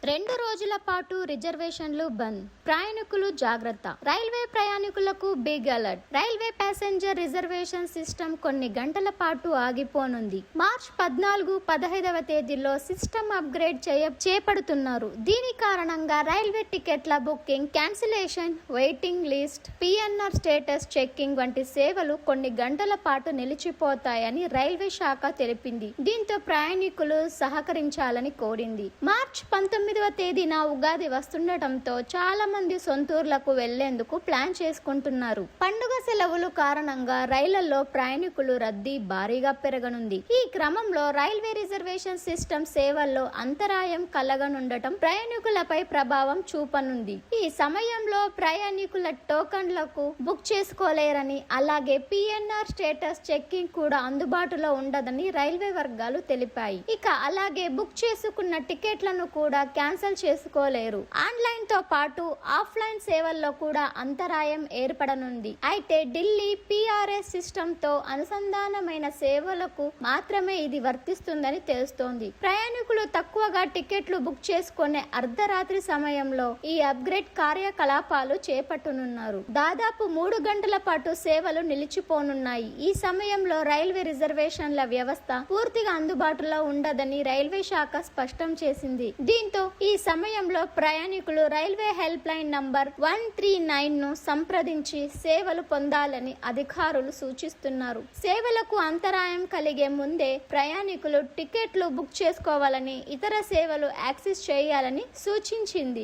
2 రోజుల పాటు రిజర్వేషన్లు బంద్. ప్రయాణికులు జాగ్రత్త. రైల్వే ప్రయాణికులకు big alert. Railway passenger reservation system కొన్ని గంటల పాటు ఆగిపోనుంది. మార్చి 14, 15వ తేదీల్లో సిస్టమ్ అప్గ్రేడ్ చేపడుతున్నారు. దీని కారణంగా రైల్వే టికెట్ల booking, cancellation, waiting list, PNR status checking వంటి సేవలు కొన్ని గంటల పాటు నిలిచిపోతాయని రైల్వే శాఖ తెలిపింది. దీంతో ప్రయాణికులు సహకరించాలని కోరింది. మార్చి 19వ తేదీన ఉగాది వస్తుండటంతో చాలా మంది సొంతూర్లకు వెళ్లేందుకు ప్లాన్ చేసుకుంటున్నారు. పండుగ సెలవులు కారణంగా రైళ్లలో ప్రయాణికులు రద్దీ భారీగా పెరగనుంది. ఈ క్రమంలో రైల్వే రిజర్వేషన్ సిస్టమ్ సేవల్లో అంతరాయం కలగనుండటం ప్రయాణికులపై ప్రభావం చూపనుంది. ఈ సమయంలో ప్రయాణికుల టోకన్లకు బుక్ చేసుకోలేరని, అలాగే పిఎన్ఆర్ స్టేటస్ చెకింగ్ కూడా అందుబాటులో ఉండదని రైల్వే వర్గాలు తెలిపాయి. ఇక అలాగే బుక్ చేసుకున్న టికెట్లను కూడా క్యాన్సిల్ చేసుకోలేరు. ఆన్లైన్ తో పాటు ఆఫ్లైన్ సేవల్లో కూడా అంతరాయం ఏర్పడనుంది. అయితే ఢిల్లీ పిఆర్ఎస్ సిస్టమ్ తో అనుసంధానమైన సేవలకు మాత్రమే ఇది వర్తిస్తుందని తెలుస్తోంది. ప్రయాణికులు తక్కువగా టికెట్లు బుక్ చేసుకునే అర్ధరాత్రి సమయంలో ఈ అప్గ్రేడ్ కార్యకలాపాలు చేపట్టనున్నారు. దాదాపు 3 గంటల పాటు సేవలు నిలిచిపోనున్నాయి. ఈ సమయంలో రైల్వే రిజర్వేషన్ల వ్యవస్థ పూర్తిగా అందుబాటులో ఉండదని రైల్వే శాఖ స్పష్టం చేసింది. దీంతో ఈ సమయంలో ప్రయాణికులు రైల్వే హెల్ప్ లైన్ నంబర్ 139 ను సంప్రదించి సేవలు పొందాలని అధికారులు సూచిస్తున్నారు. సేవలకు అంతరాయం కలిగే ముందే ప్రయాణికులు టికెట్లు బుక్ చేసుకోవాలని, ఇతర సేవలు యాక్సెస్ చేయాలని సూచించింది.